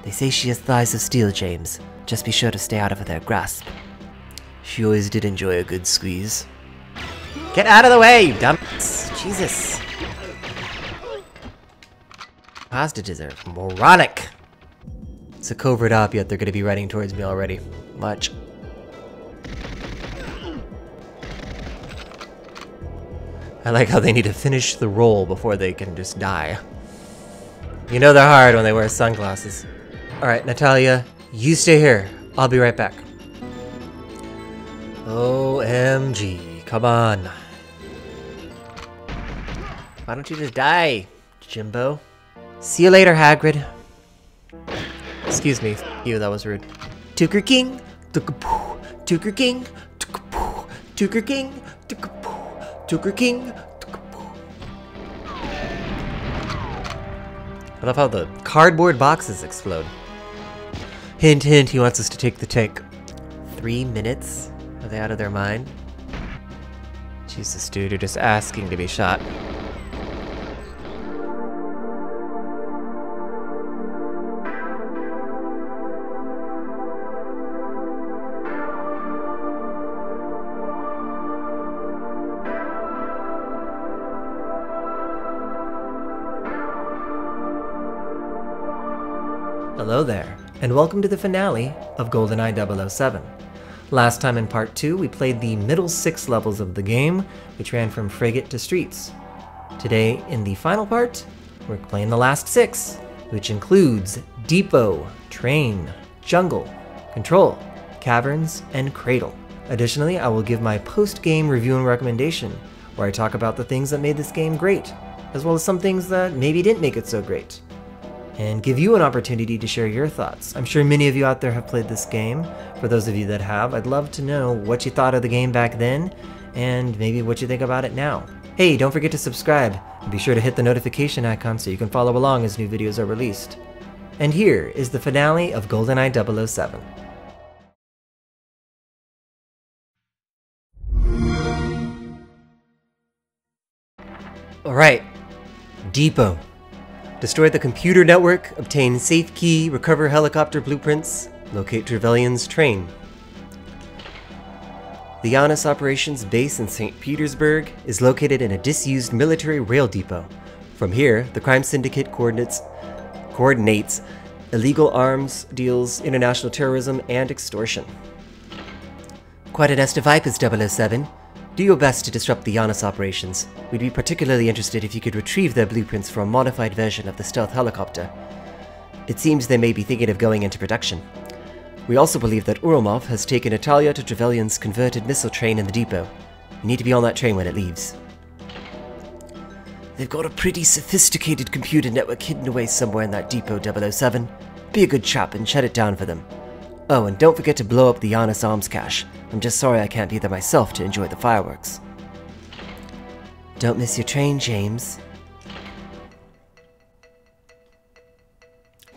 They say she has thighs of steel, James. Just be sure to stay out of their grasp. She always did enjoy a good squeeze. Get out of the way, you dumbass! Jesus. Hostages are moronic. It's a covert op, yet they're gonna be running towards me already. Watch. I like how they need to finish the roll before they can just die. You know they're hard when they wear sunglasses. Alright, Natalia, you stay here. I'll be right back. OMG, come on. Why don't you just die, Jimbo? See you later, Hagrid. Excuse me, you, that was rude. Tuker King, Tuker King, Tuker King, Tuker King. I love how the cardboard boxes explode. Hint, hint, he wants us to take the take. 3 minutes? Are they out of their mind? Jesus, dude, you're just asking to be shot. Hello there, and welcome to the finale of GoldenEye 007. Last time in part 2, we played the middle 6 levels of the game, which ran from Frigate to Streets. Today, in the final part, we're playing the last 6, which includes Depot, Train, Jungle, Control, Caverns, and Cradle. Additionally, I will give my post-game review and recommendation, where I talk about the things that made this game great, as well as some things that maybe didn't make it so great, and give you an opportunity to share your thoughts. I'm sure many of you out there have played this game. For those of you that have, I'd love to know what you thought of the game back then, and maybe what you think about it now. Hey, don't forget to subscribe, and be sure to hit the notification icon so you can follow along as new videos are released. And here is the finale of GoldenEye 007. Alright, Depot. Destroy the computer network, obtain safe key, recover helicopter blueprints, locate Trevelyan's train. The Janus Operations base in St. Petersburg is located in a disused military rail depot. From here, the crime syndicate coordinates illegal arms deals, international terrorism, and extortion. Quite a nest of vipers, 007. Do your best to disrupt the Janus operations. We'd be particularly interested if you could retrieve their blueprints for a modified version of the stealth helicopter. It seems they may be thinking of going into production. We also believe that Urumov has taken Natalia to Trevelyan's converted missile train in the depot. You need to be on that train when it leaves. They've got a pretty sophisticated computer network hidden away somewhere in that depot, 007. Be a good chap and shut it down for them. Oh, and don't forget to blow up the Janus arms cache. I'm just sorry I can't be there myself to enjoy the fireworks. Don't miss your train, James.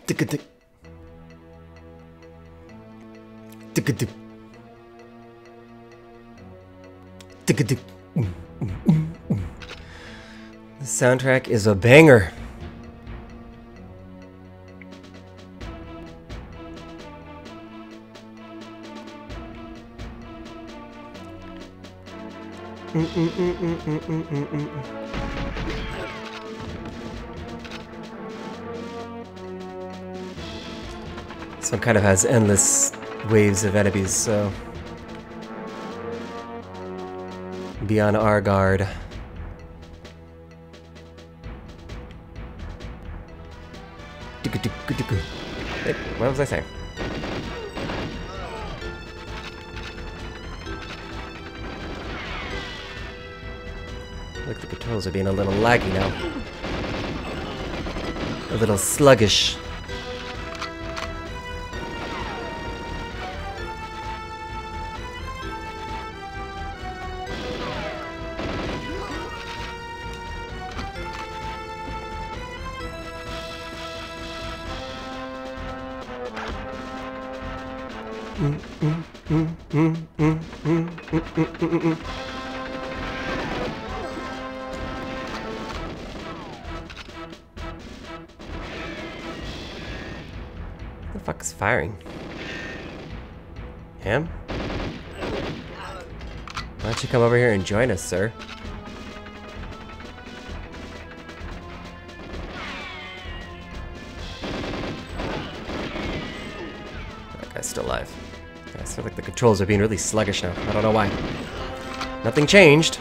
The soundtrack is a banger. This one kind of has endless waves of enemies, so be on our guard. Wait, what was I saying? Look, the controls are being a little laggy now. A little sluggish. Who the fuck is firing? Him? Why don't you come over here and join us, sir? That guy's still alive. I feel like the controls are being really sluggish now. I don't know why. Nothing changed.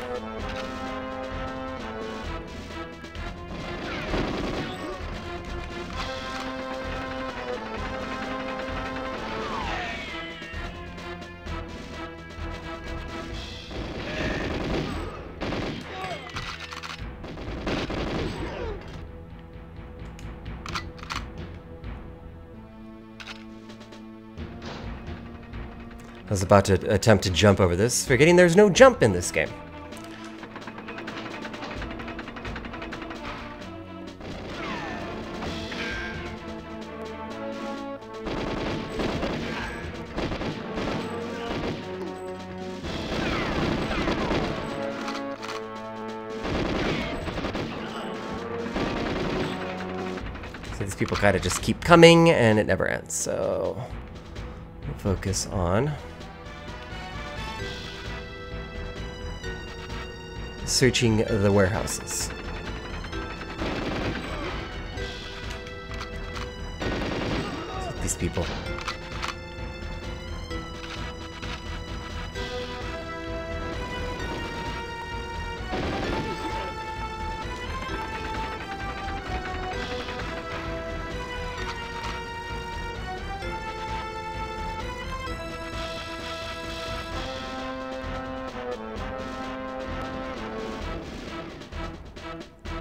I was about to attempt to jump over this, forgetting there's no jump in this game. So these people kind of just keep coming and it never ends, so we'll focus on searching the warehouses. These people.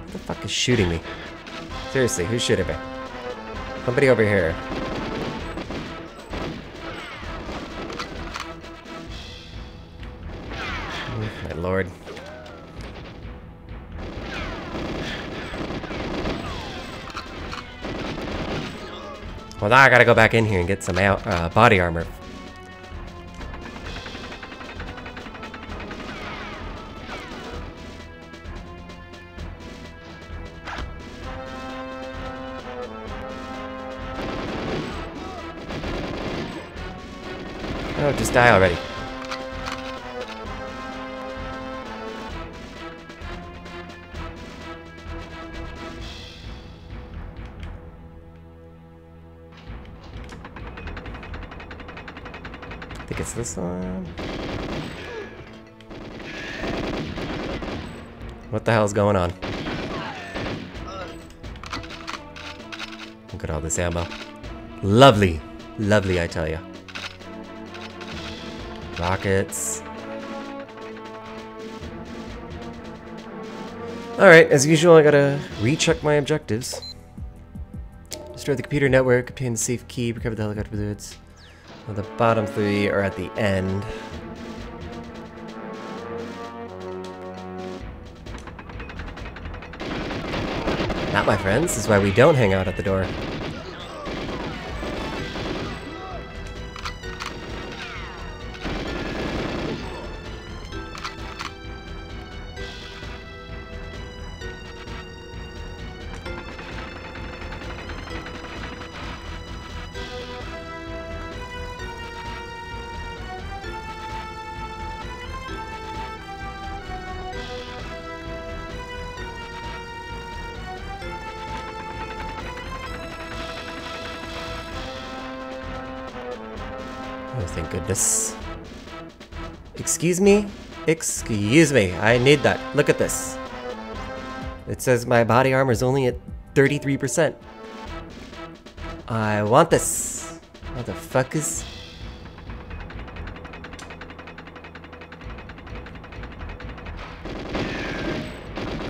Who the fuck is shooting me? Seriously, who's shooting me? Somebody over here. Oh, my lord. Well, now I gotta go back in here and get some body armor. Oh, just die already. I think it's this one. What the hell's going on? Look at all this ammo. Lovely. Lovely, I tell ya. Rockets. Alright, as usual, I gotta recheck my objectives. Destroy the computer network, obtain the safe key, recover the helicopter goods. Well, the bottom three are at the end. That, my friends, is why we don't hang out at the door. Oh, thank goodness. Excuse me? Excuse me. I need that. Look at this. It says my body armor is only at 33%. I want this. Motherfuckers.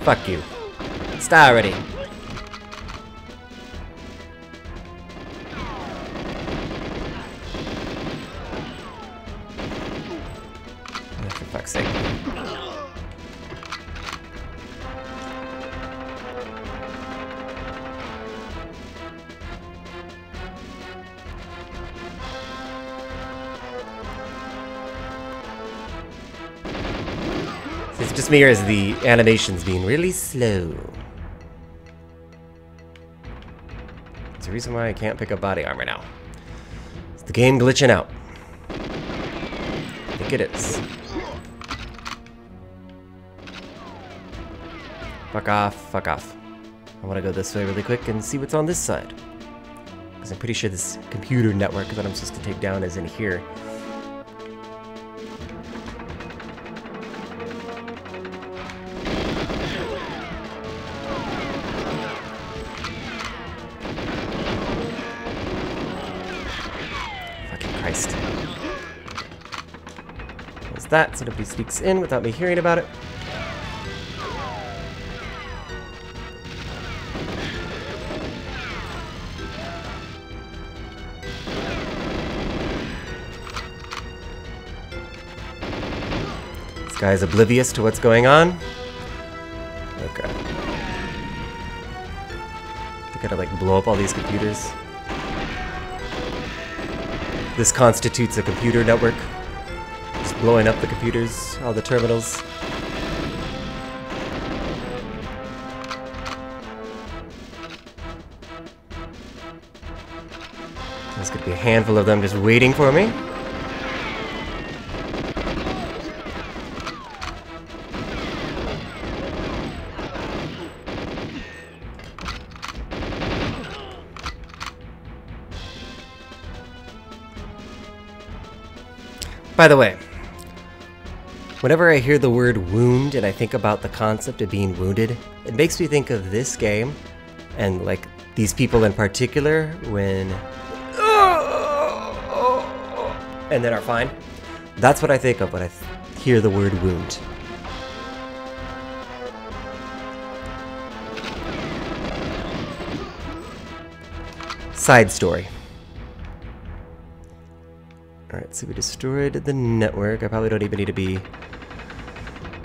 Fuck you. Stop already. For fuck's sake. It's just me, or is the animations being really slow? There's a reason why I can't pick up body armor now. the game glitching out? I think it is. Fuck off, fuck off. I want to go this way really quick and see what's on this side. Because I'm pretty sure this computer network that I'm supposed to take down is in here. Fucking Christ. There's that, so nobody sneaks in without me hearing about it. Guy's oblivious to what's going on. Okay. They gotta like blow up all these computers. This constitutes a computer network. Just blowing up the computers, all the terminals. There's gonna be a handful of them just waiting for me. By the way, whenever I hear the word wound and I think about the concept of being wounded, it makes me think of this game and like these people in particular when and then are fine. That's what I think of when I hear the word wound. Side story. Alright, so we destroyed the network. I probably don't even need to be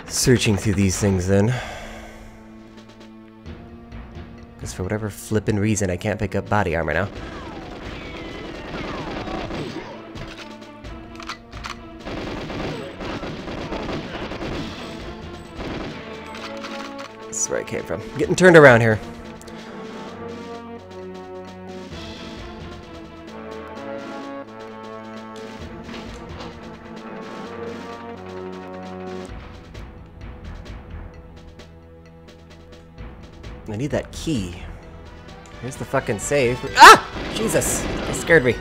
searching through these things then. Because for whatever flippin' reason, I can't pick up body armor now. This is where I came from. Getting turned around here. I need that key. Here's the fucking save. Ah! Jesus! That scared me.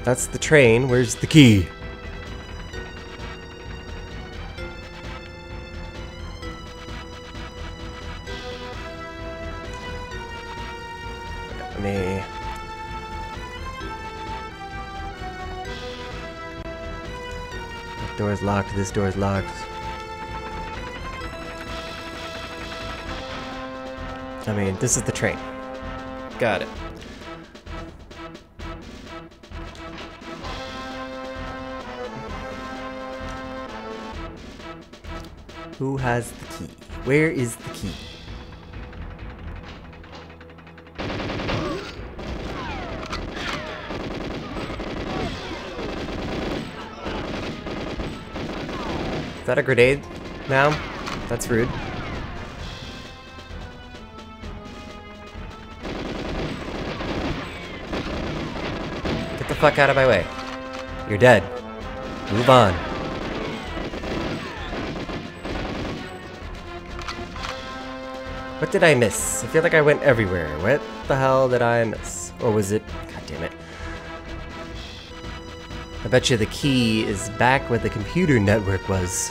That's the train. Where's the key? Let me... That door's locked. This door's locked. I mean, this is the train. Got it. Who has the key? Where is the key? Is that a grenade now? That's rude. Fuck out of my way. You're dead. Move on. What did I miss? I feel like I went everywhere. What the hell did I miss? Or was it... God damn it. I bet you the key is back where the computer network was.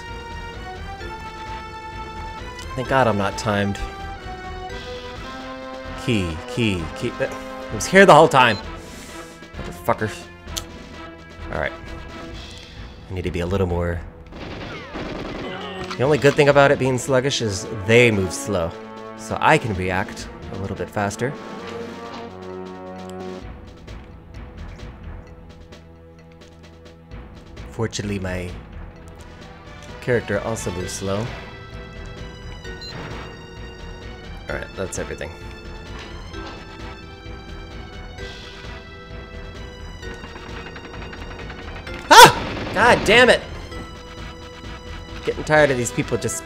Thank God I'm not timed. Key. It was here the whole time. Motherfuckers. Alright. I need to be a little more... The only good thing about it being sluggish is they move slow. So I can react a little bit faster. Fortunately, my character also moves slow. Alright, that's everything. God damn it! Getting tired of these people just...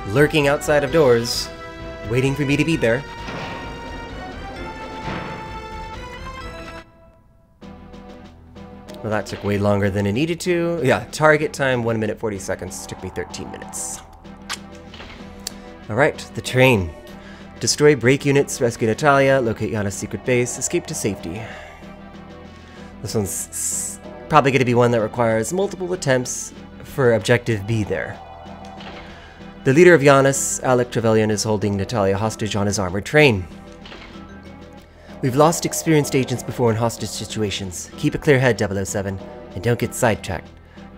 lurking outside of doors, waiting for me to be there. Well, that took way longer than it needed to. Yeah, target time 1 minute 40 seconds. Took me 13 minutes. Alright, the train. Destroy brake units, rescue Natalia, locate Yana's secret base, escape to safety. This one's probably going to be one that requires multiple attempts for Objective B there. The leader of Janus, Alec Trevelyan, is holding Natalia hostage on his armored train. We've lost experienced agents before in hostage situations. Keep a clear head, 007, and don't get sidetracked,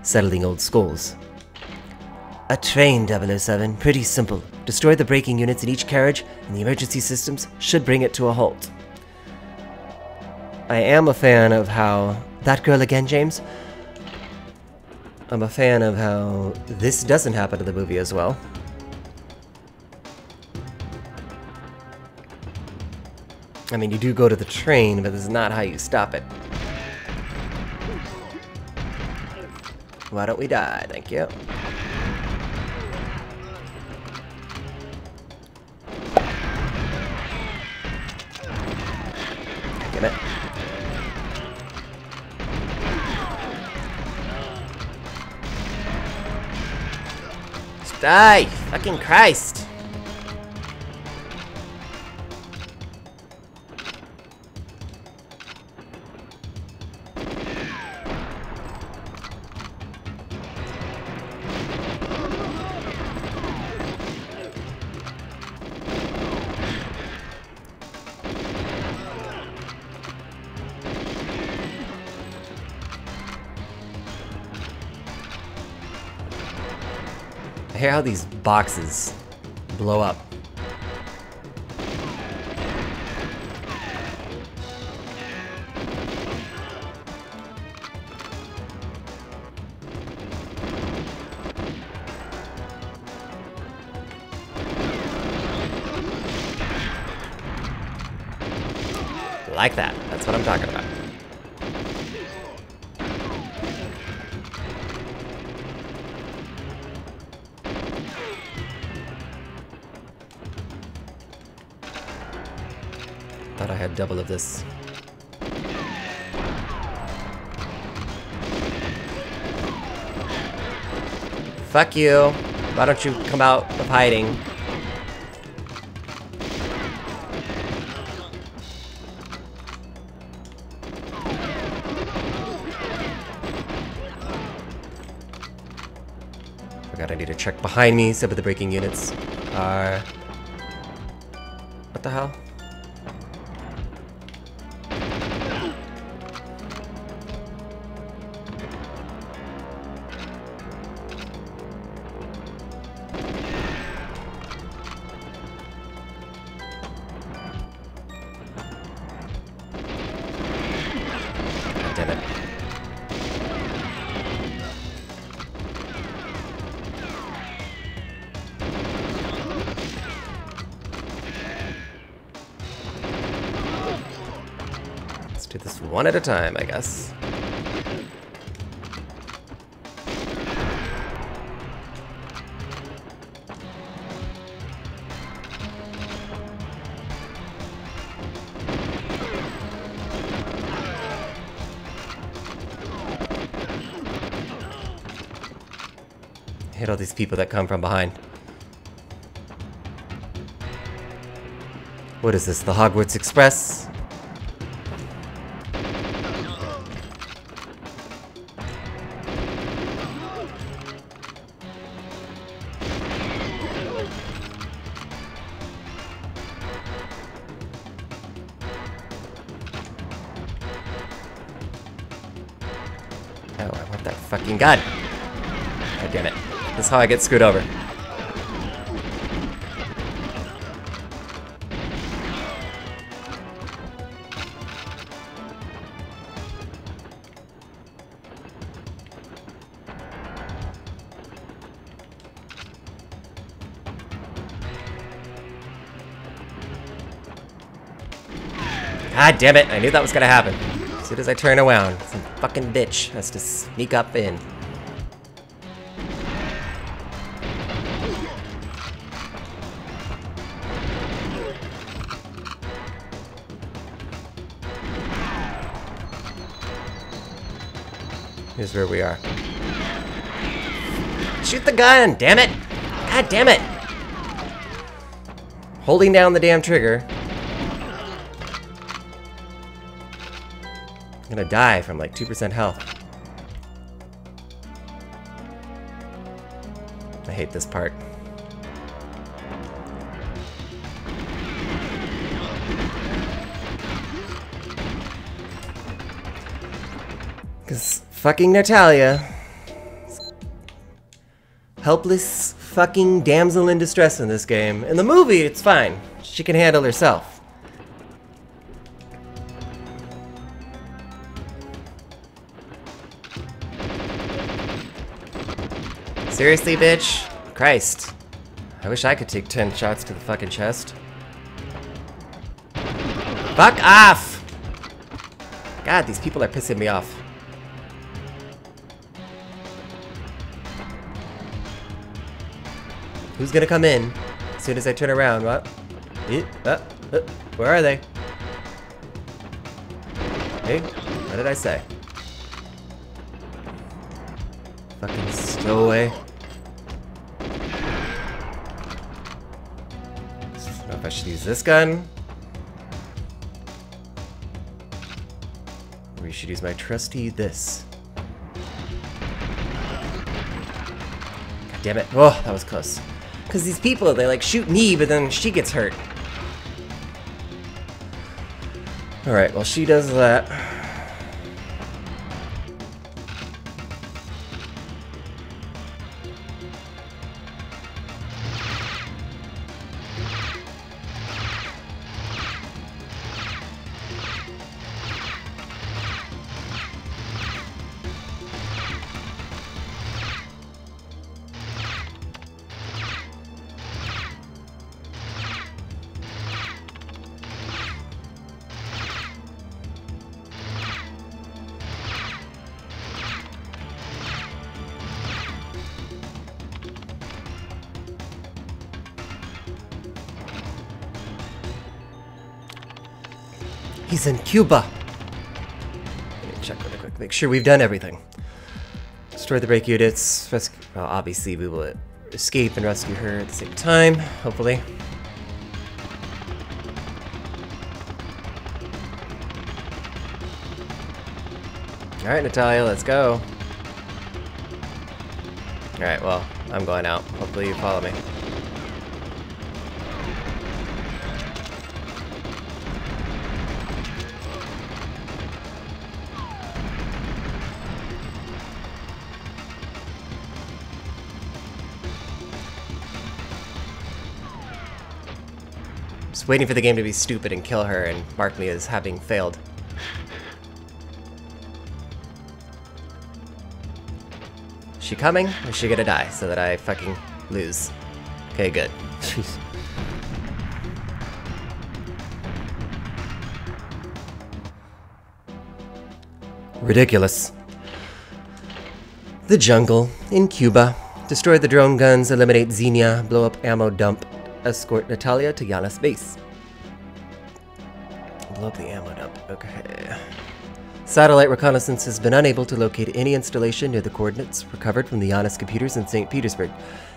settling old scores. A train, 007. Pretty simple. Destroy the braking units in each carriage, and the emergency systems should bring it to a halt. I am a fan of how... That girl again, James? I'm a fan of how this doesn't happen in the movie as well. I mean, you do go to the train, but this is not how you stop it. Why don't we die? Thank you. Damn it. Just die! Fucking Christ! I hear how these boxes blow up. Like that. That's what I'm talking about. Thought I had double of this. Fuck you. Why don't you come out of hiding? Forgot I need to check behind me, see what the braking units are. What the hell? Damn it. Let's do this one at a time, I guess. Hit all these people that come from behind. What is this, the Hogwarts Express? Oh, I want that fucking gun. God damn it. This is how I get screwed over. God damn it, I knew that was gonna happen. As soon as I turn around, some fucking bitch has to sneak up in. Here's where we are. Shoot the gun! Damn it! God damn it! Holding down the damn trigger. I'm gonna die from like 2% health. I hate this part. Because fucking Natalia, helpless fucking damsel in distress in this game. In the movie, it's fine. She can handle herself. Seriously, bitch? Christ. I wish I could take 10 shots to the fucking chest. Fuck off! God, these people are pissing me off. Who's gonna come in as soon as I turn around? What? Where are they? Hey, what did I say? Fucking stowaway. I don't know if I should use this gun. Or you should use my trusty this. God damn it. Oh, that was close. Because these people, they like shoot me, but then she gets hurt. Alright, well she does that. He's in Cuba. Let me check really quick. Make sure we've done everything. Destroy the brake units. Well, obviously we will escape and rescue her at the same time, hopefully. Alright, Natalia, let's go. Alright, well, I'm going out. Hopefully you follow me. Just waiting for the game to be stupid and kill her and mark me as having failed. Is she coming? Or is she gonna die so that I fucking lose? Okay, good. Jeez. Ridiculous. The jungle in Cuba. Destroy the drone guns, eliminate Xenia, blow up ammo dump, escort Natalia to Yana's base. Blow up the ammo dump. Okay. Satellite reconnaissance has been unable to locate any installation near the coordinates recovered from the Janus computers in St. Petersburg.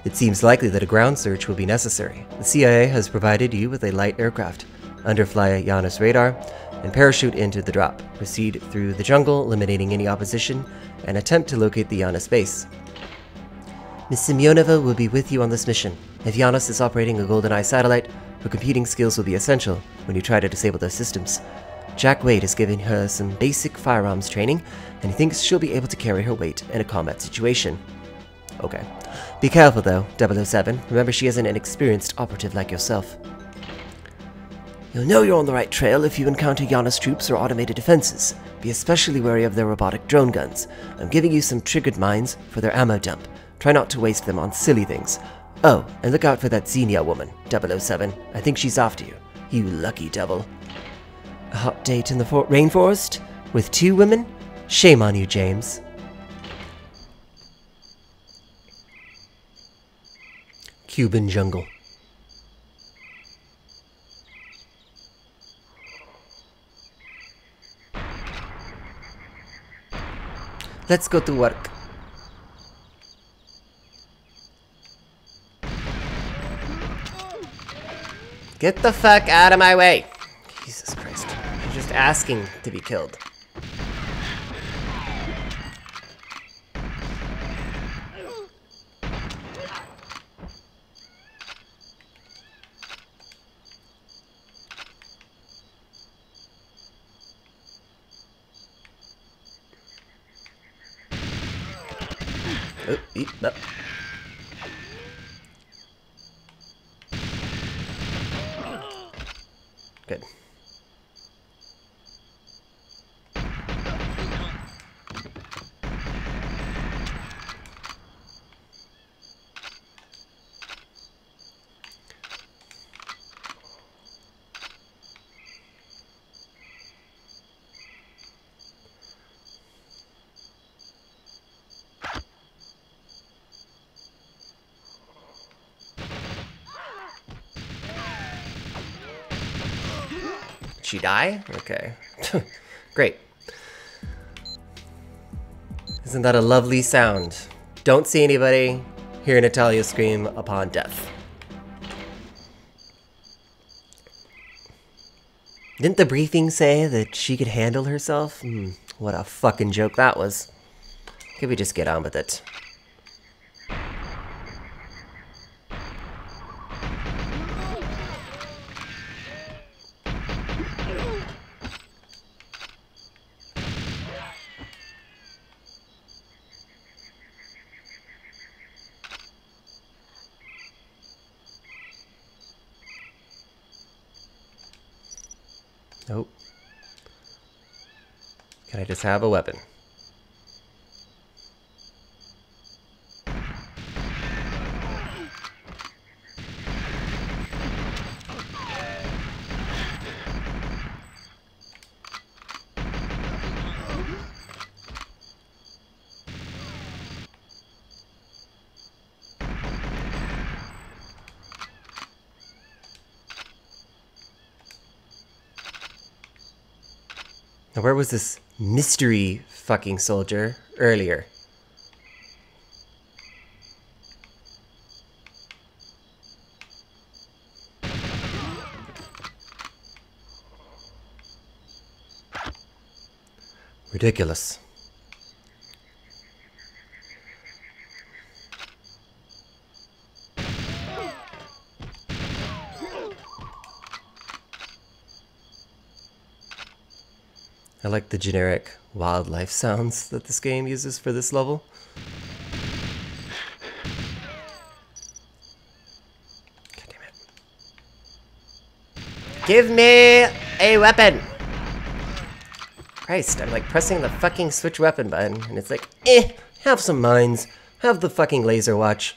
It seems likely that a ground search will be necessary. The CIA has provided you with a light aircraft. Underfly Janus radar and parachute into the drop. Proceed through the jungle, eliminating any opposition, and attempt to locate the Janus base. Ms. Semyonova will be with you on this mission. If Janus is operating a GoldenEye satellite, her computing skills will be essential when you try to disable those systems. Jack Wade has given her some basic firearms training, and he thinks she'll be able to carry her weight in a combat situation. Okay. Be careful though, 007. Remember, she isn't an experienced operative like yourself. You'll know you're on the right trail if you encounter Janus troops or automated defenses. Be especially wary of their robotic drone guns. I'm giving you some triggered mines for their ammo dump. Try not to waste them on silly things. Oh, and look out for that Xenia woman, 007. I think she's after you. You lucky devil. A hot date in the rainforest? With 2 women? Shame on you, James. Cuban jungle. Let's go to work. Get the fuck out of my way! Jesus Christ. You're just asking to be killed. Oh, eat up. Good. She die? Okay. Great. Isn't that a lovely sound? Don't see anybody, hear Natalia scream upon death. Didn't the briefing say that she could handle herself? What a fucking joke that was. Could we just get on with it? Nope. Can I just have a weapon? Now, where was this mystery fucking soldier earlier? Ridiculous. I like the generic wildlife sounds that this game uses for this level. God damn it. Give me a weapon! Christ, I'm like pressing the fucking switch weapon button, and it's like, have some mines. Have the fucking laser watch.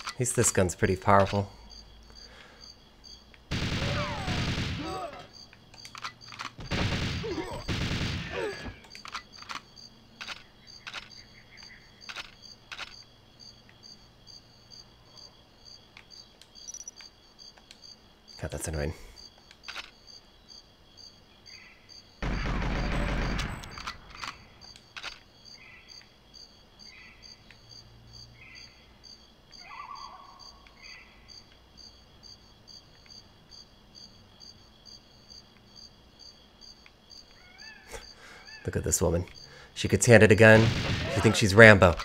At least this gun's pretty powerful. God, that's annoying. Look at this woman. She gets handed a gun. She thinks she's Rambo.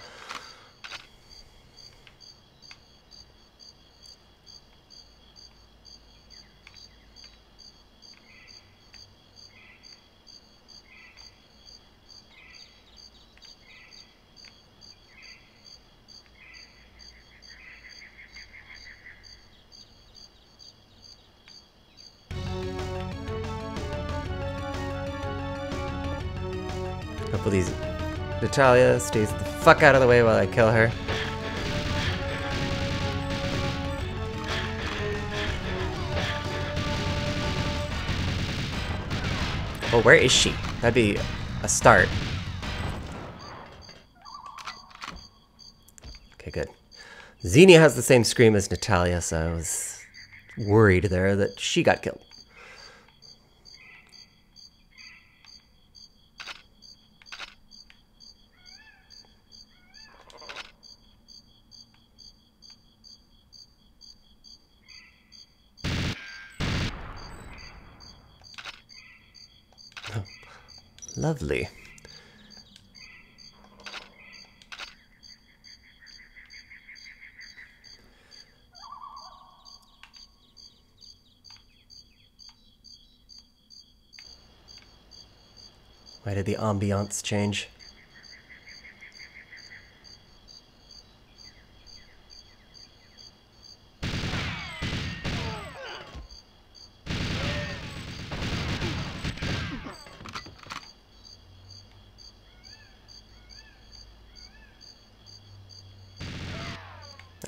Hopefully Natalia stays the fuck out of the way while I kill her. Oh, where is she? That'd be a start. Okay, good. Xenia has the same scream as Natalia, so I was worried there that she got killed. Oh, lovely. Why did the ambiance change?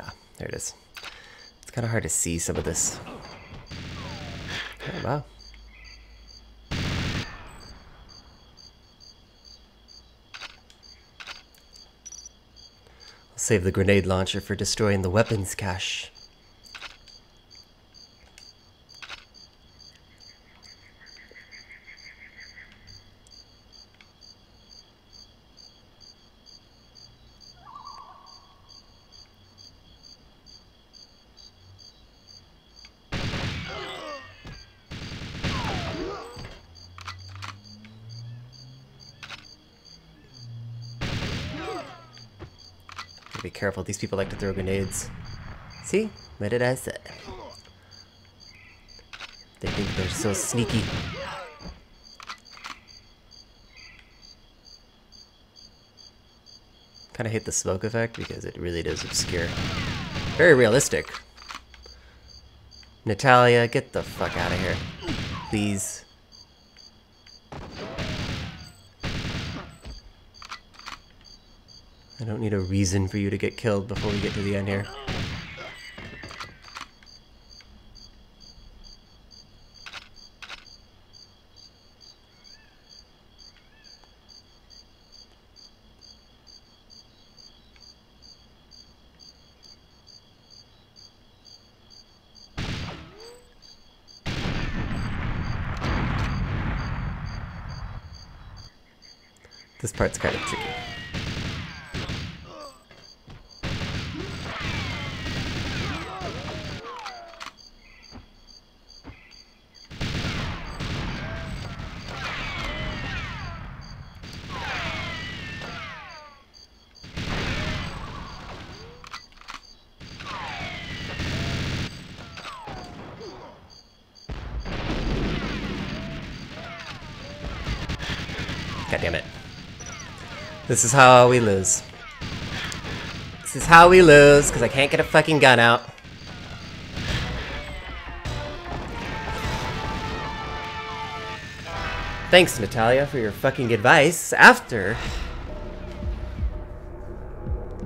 Ah, there it is. It's kind of hard to see some of this. Oh, wow. Save the grenade launcher for destroying the weapons cache. Be careful, these people like to throw grenades. See? What did I say? They think they're so sneaky. Kind of hate the smoke effect because it really does obscure. Very realistic. Natalia, get the fuck out of here. Please. I don't need a reason for you to get killed before we get to the end here. This part's kind of tricky. God damn it. This is how we lose. This is how we lose, because I can't get a fucking gun out. Thanks, Natalia, for your fucking advice. After...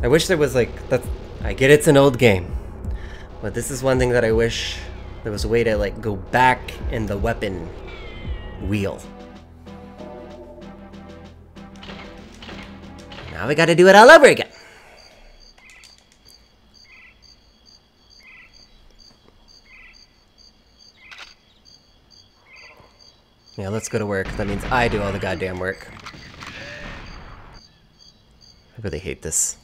I wish there was, like... That's, I get it's an old game. But this is one thing that I wish there was a way to, like, go back in the weapon wheel. Now we gotta do it all over again. Yeah, let's go to work. That means I do all the goddamn work. I really hate this.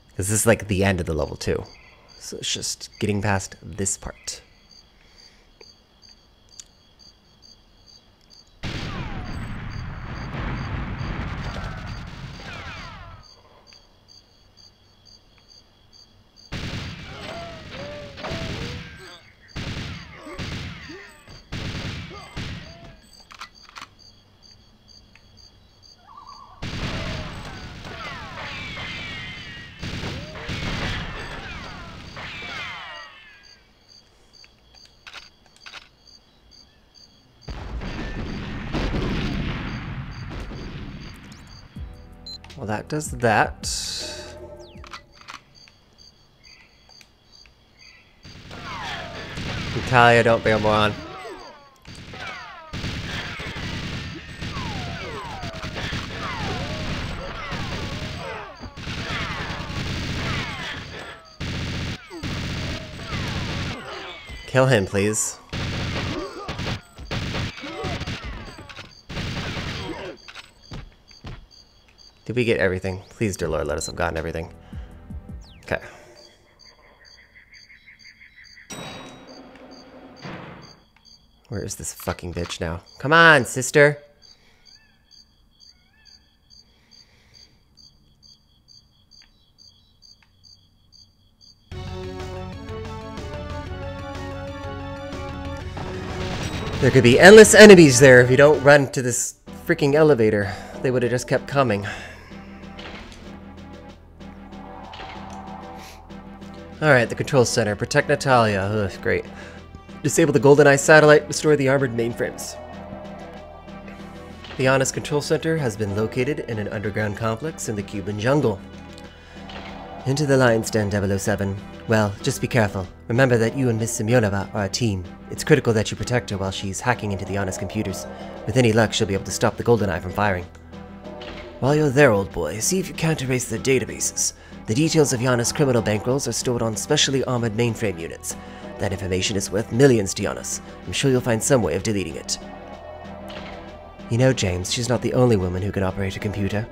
Because this is like the end of the level too. So it's just getting past this part. Well, that does that. Natalia, don't be a moron. Kill him, please. Did we get everything? Please, dear Lord, let us have gotten everything. Okay. Where is this fucking bitch now? Come on, sister! There could be endless enemies there if you don't run to this freaking elevator. They would have just kept coming. Alright, the control center. Protect Natalia. Ugh, great. Disable the GoldenEye satellite. Restore the armored mainframes. The Honest Control Center has been located in an underground complex in the Cuban jungle. Into the lion's den, 007. Well, just be careful. Remember that you and Miss Semyonova are a team. It's critical that you protect her while she's hacking into the Honest computers. With any luck, she'll be able to stop the GoldenEye from firing. While you're there, old boy, see if you can't erase the databases. The details of Giannis' criminal bankrolls are stored on specially armored mainframe units. That information is worth millions to Giannis. I'm sure you'll find some way of deleting it. You know, James, she's not the only woman who can operate a computer.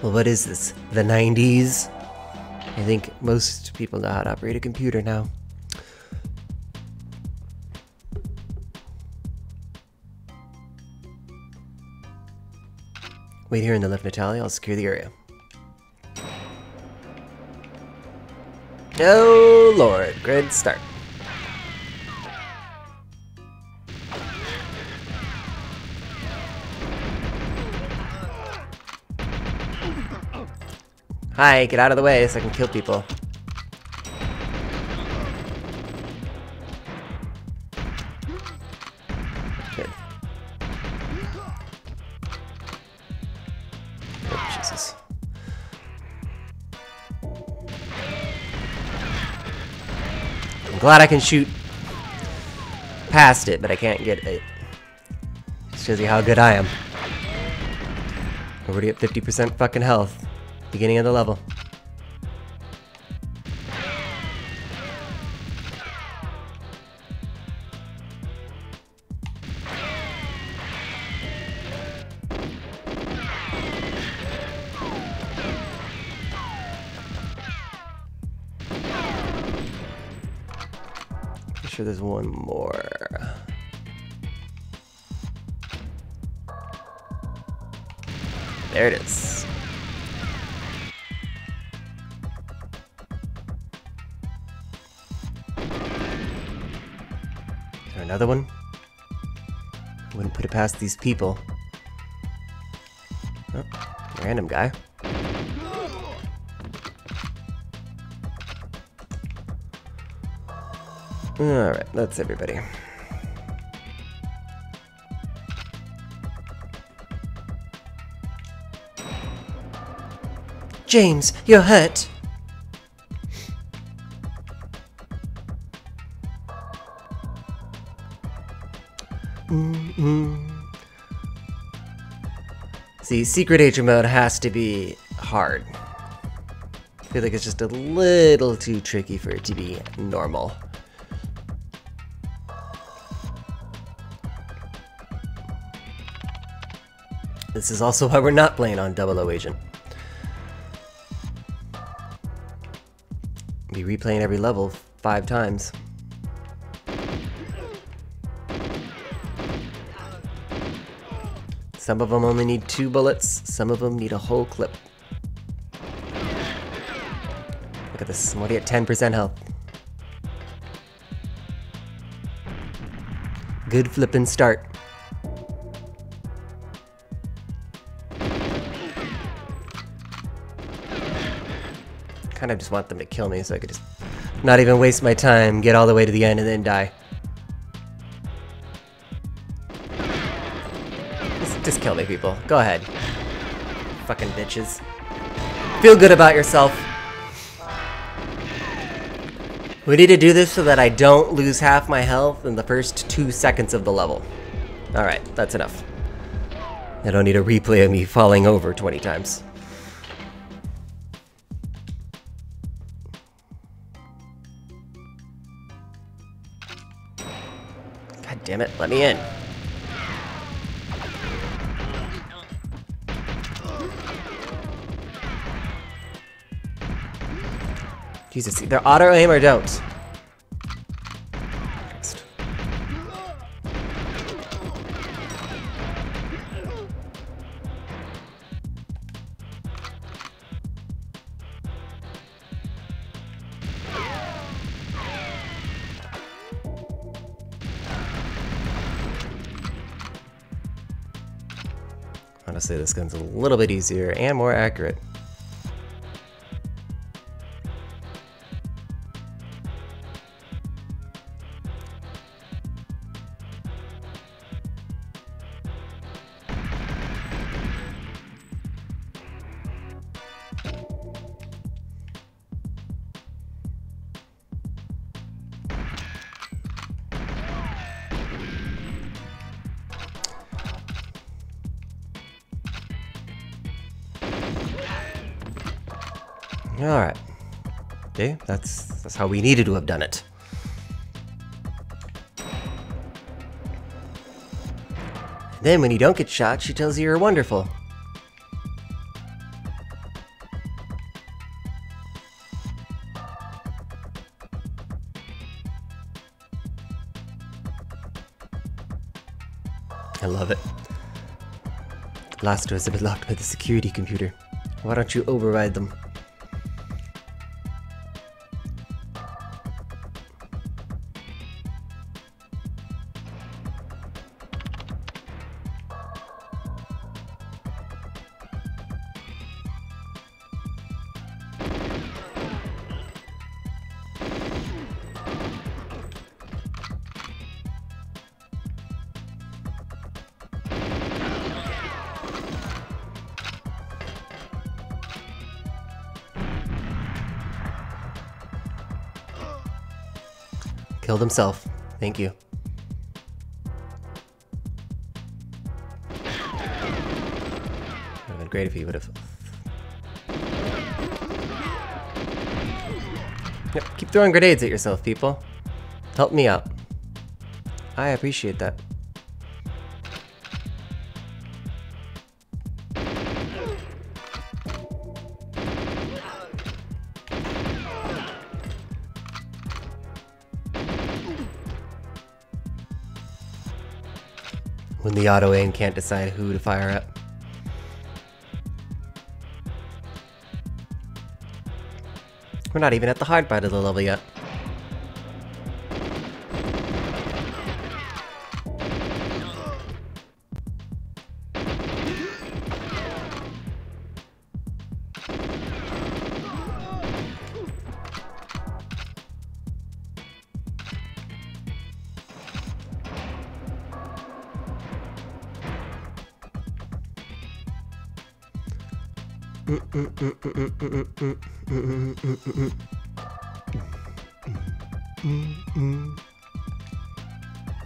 Well, what is this? The 90s? I think most people know how to operate a computer now. Wait here in the lift, Natalia. I'll secure the area. Oh, Lord. Grid start. Hi, get out of the way so I can kill people. Good. Oh, Jesus. I'm glad I can shoot past it, but I can't get it. Just shows you how good I am. Already at 50% fucking health. Beginning of the level. I'm sure there's one more. There it is. Another one? Wouldn't put it past these people. Oh, random guy. Alright, that's everybody. James, you're hurt. See, secret agent mode has to be hard. I feel like it's just a little too tricky for it to be normal. This is also why we're not playing on 00 Agent. Be replaying every level 5 times. Some of them only need 2 bullets, some of them need a whole clip. Look at this, I'm already at 10% health. Good flippin' start. Kind of just want them to kill me so I could just not even waste my time, get all the way to the end and then die. Just kill me, people. Go ahead. fucking bitches. Feel good about yourself. We need to do this so that I don't lose half my health in the first 2 seconds of the level. Alright, that's enough. I don't need a replay of me falling over 20 times. God damn it, let me in. Jesus, either auto aim or don't. Honestly, this gun's a little bit easier and more accurate. Alright. Okay, that's how we needed to have done it. Then when you don't get shot, she tells you you're wonderful. I love it. The blast doors have been locked by the security computer. Why don't you override them? Killed himself. Thank you. Would have been great if he would have. Yep, keep throwing grenades at yourself, people. Help me out. I appreciate that. When the auto aim can't decide who to fire at. We're not even at the hard part of the level yet.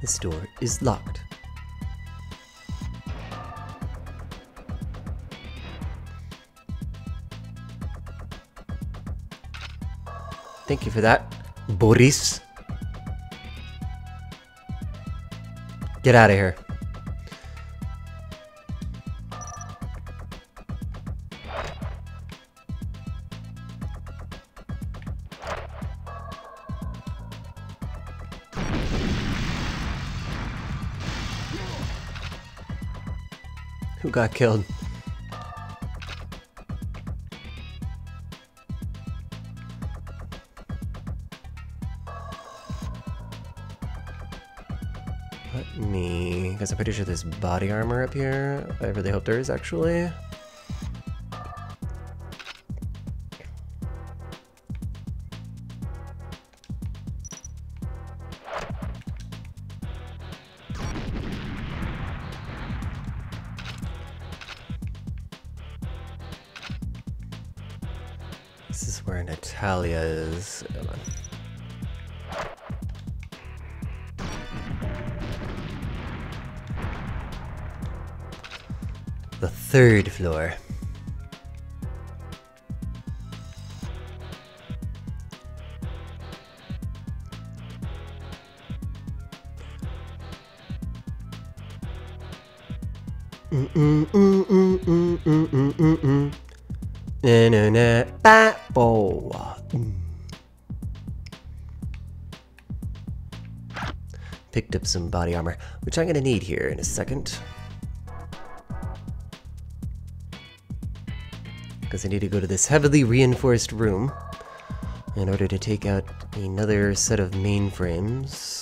This door is locked. Thank you for that, Boris. Get out of here. Who got killed? Let me... Because I'm pretty sure there's body armor up here. I really hope there is, actually. This is where Natalia is. Hold on. The 3rd floor. Na na na ba bo. Picked up some body armor, which I'm gonna need here in a second. Because I need to go to this heavily reinforced room in order to take out another set of mainframes.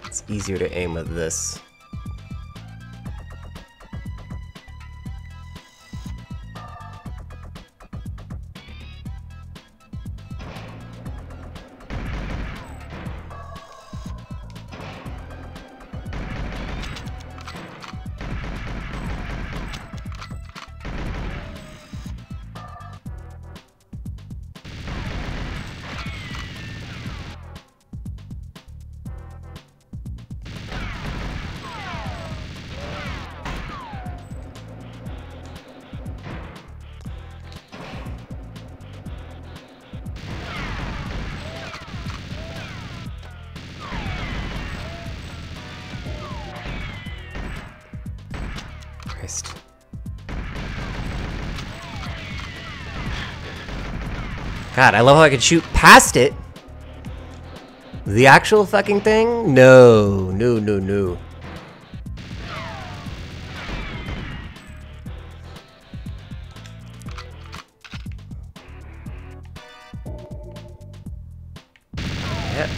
It's easier to aim with this. Christ. God, I love how I can shoot past it. The actual fucking thing? No, no, no, no. Yep.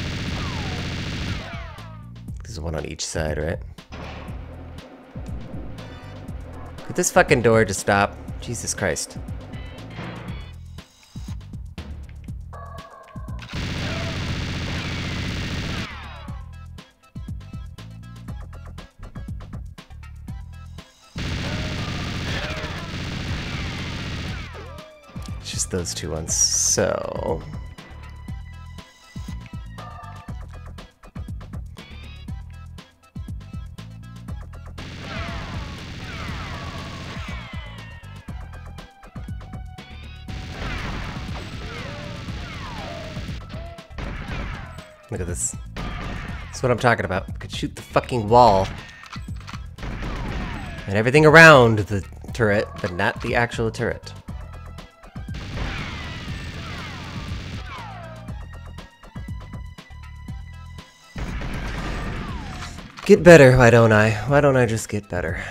There's one on each side, right? Could this fucking door just stop? Jesus Christ. It's just those two ones, so... Look at this. That's what I'm talking about. I could shoot the fucking wall. And everything around the turret, but not the actual turret. Get better, why don't I? Why don't I just get better?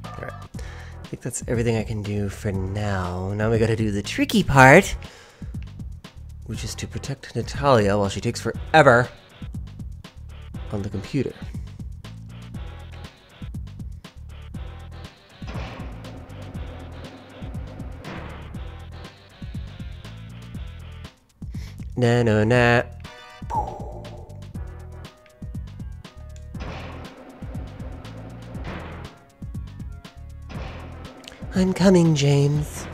Alright. I think that's everything I can do for now. Now we gotta do the tricky part, which is to protect Natalia while she takes forever on the computer. Na na na. I'm coming, James.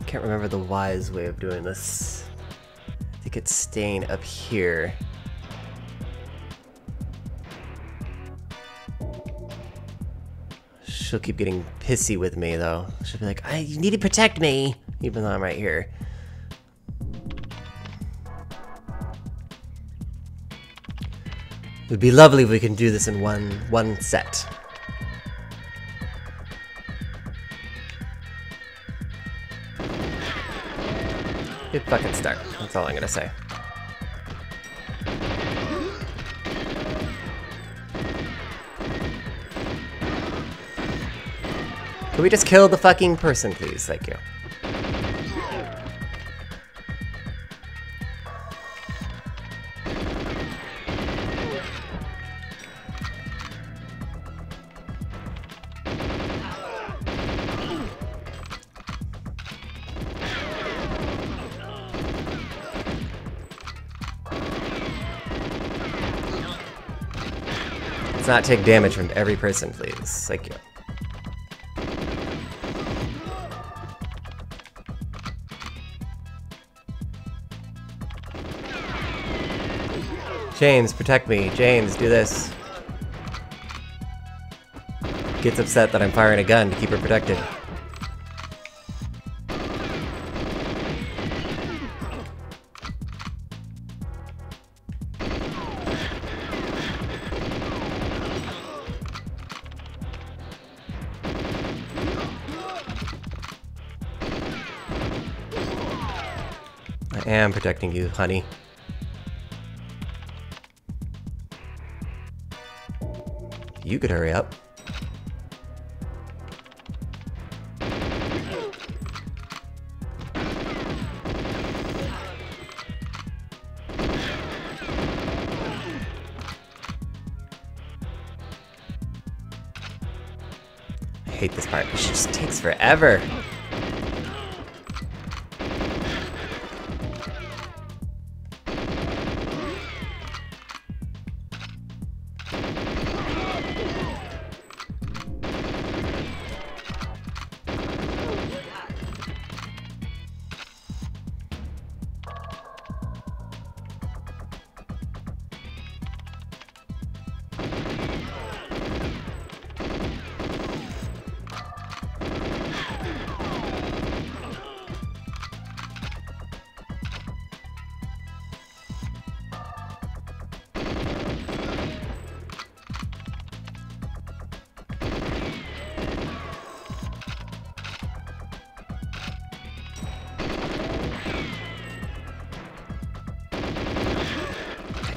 Can't remember the wise way of doing this. I think it's staying up here. She'll keep getting pissy with me, though. She'll be like, you need to protect me, even though I'm right here. It would be lovely if we can do this in one set. Good fucking start. That's all I'm gonna say. Can we just kill the fucking person, please? Thank you. Let's not take damage from every person, please. Thank you. James, protect me. James, do this. Gets upset that I'm firing a gun to keep her protected. I am protecting you, honey. You could hurry up. I hate this part. It just takes forever.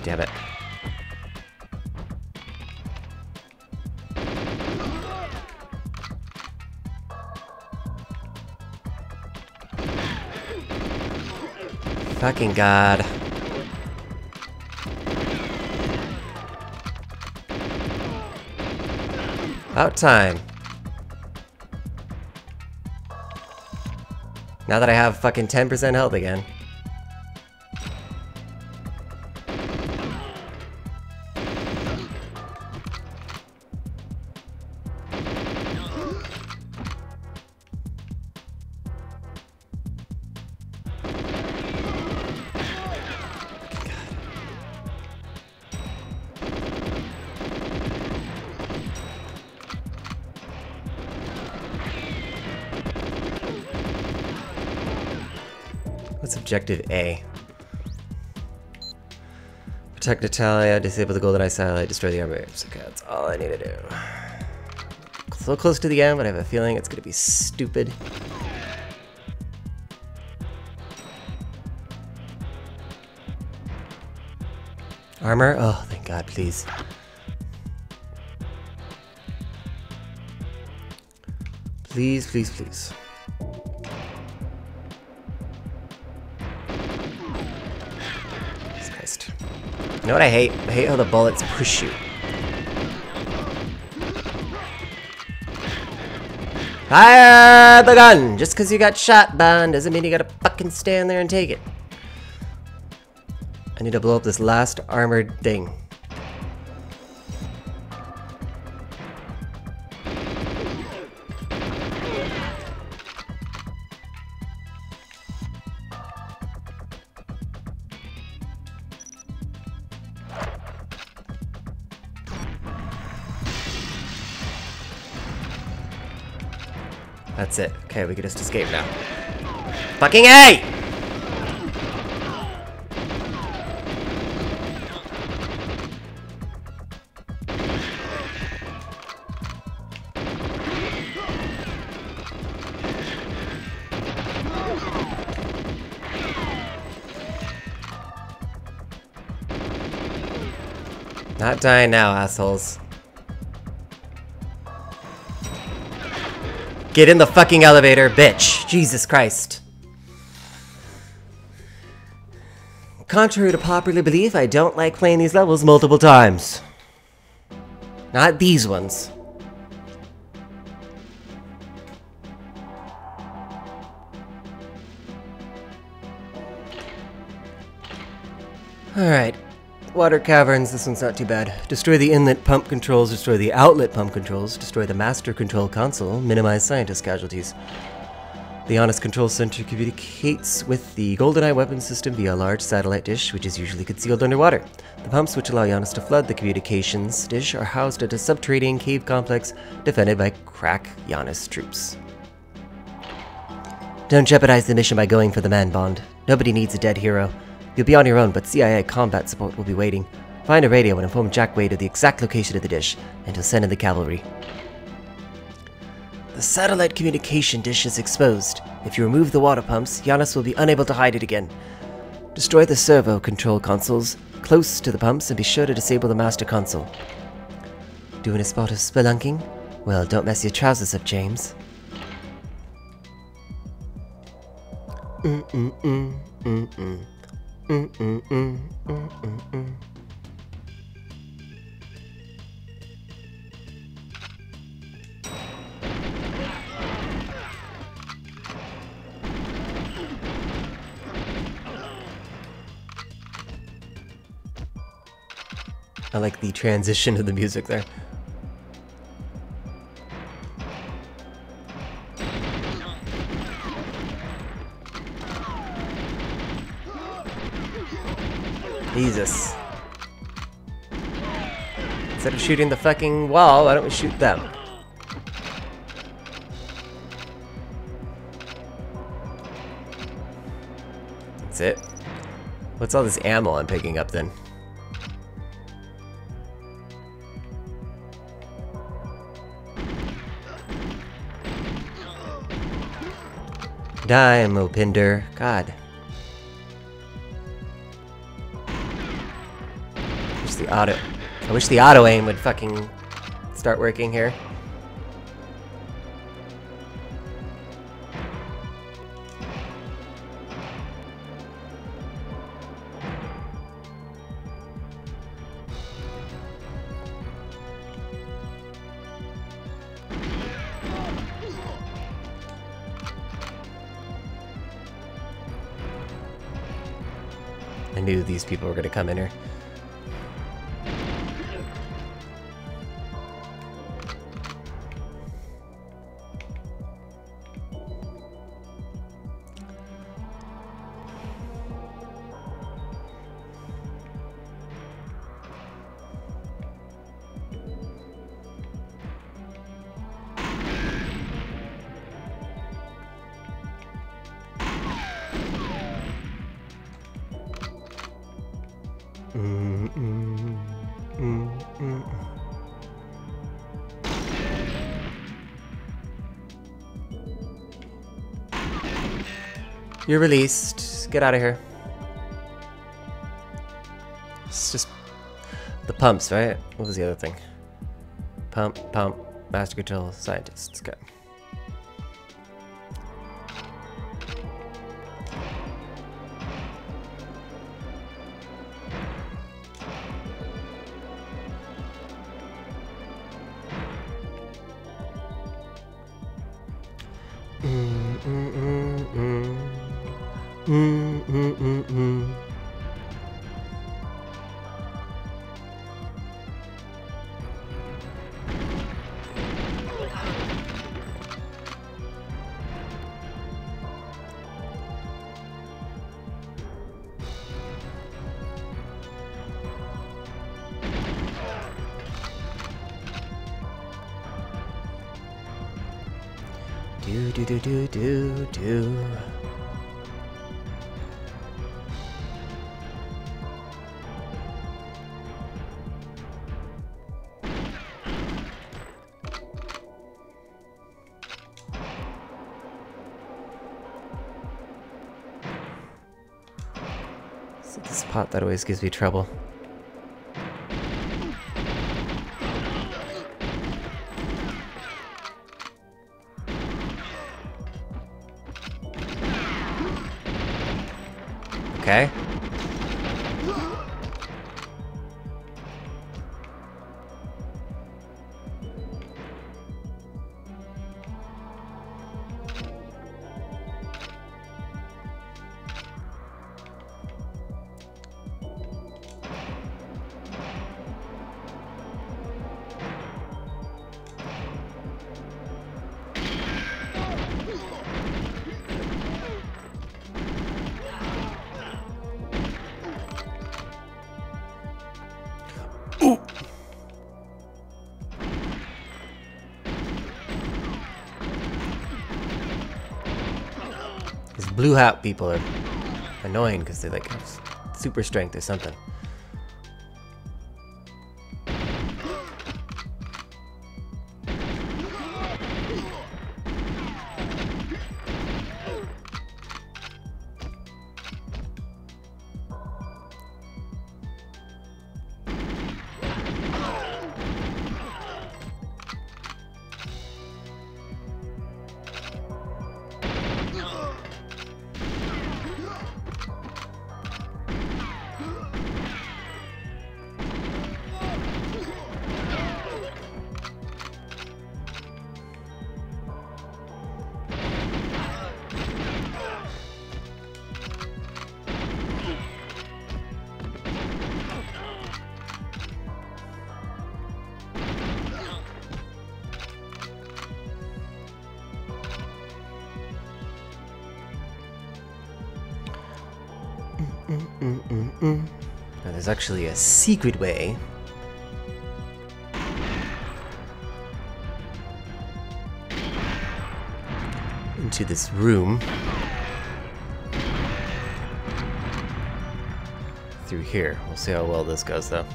Damn it. Fucking God. About time. Now that I have fucking 10% health again. What's objective A? Protect Natalia, disable the GoldenEye satellite, destroy the armor. Okay, that's all I need to do. So close to the end, but I have a feeling it's gonna be stupid. Armor? Oh, thank God, please. Please, please, please. Jesus Christ. You know what I hate? I hate how the bullets push you. Fire the gun! Just because you got shot, Bond, doesn't mean you gotta fucking stand there and take it. I need to blow up this last armored thing. That's it. Okay, we can just escape now. Fucking A! Not dying now, assholes. Get in the fucking elevator, bitch. Jesus Christ. Contrary to popular belief, I don't like playing these levels multiple times. Not these ones. Alright. Water caverns, this one's not too bad. Destroy the inlet pump controls, destroy the outlet pump controls, destroy the master control console, minimize scientist casualties. The Honest Control Center communicates with the GoldenEye weapon system via a large satellite dish, which is usually concealed underwater. The pumps which allow Janus to flood the communications dish are housed at a subterranean cave complex defended by crack Janus troops. Don't jeopardize the mission by going for the man, Bond. Nobody needs a dead hero. You'll be on your own, but CIA combat support will be waiting. Find a radio and inform Jack Wade of the exact location of the dish, and he'll send in the cavalry. The satellite communication dish is exposed. If you remove the water pumps, Janus will be unable to hide it again. Destroy the servo control consoles close to the pumps and be sure to disable the master console. Doing a spot of spelunking? Well, don't mess your trousers up, James. I like the transition of the music there. Jesus. Instead of shooting the fucking wall, why don't we shoot them? That's it. What's all this ammo I'm picking up then? Die, Mopinder. God. I wish the auto aim would fucking start working here. I knew these people were gonna come in here. You're released. Get out of here. It's just the pumps, right? What was the other thing? Pump, master control, scientists. Okay. Do. So this pot that always gives me trouble. okay? These blue hat people are annoying because they like have super strength or something. Now there's actually a secret way. Into this room. Through here. We'll see how well this goes though.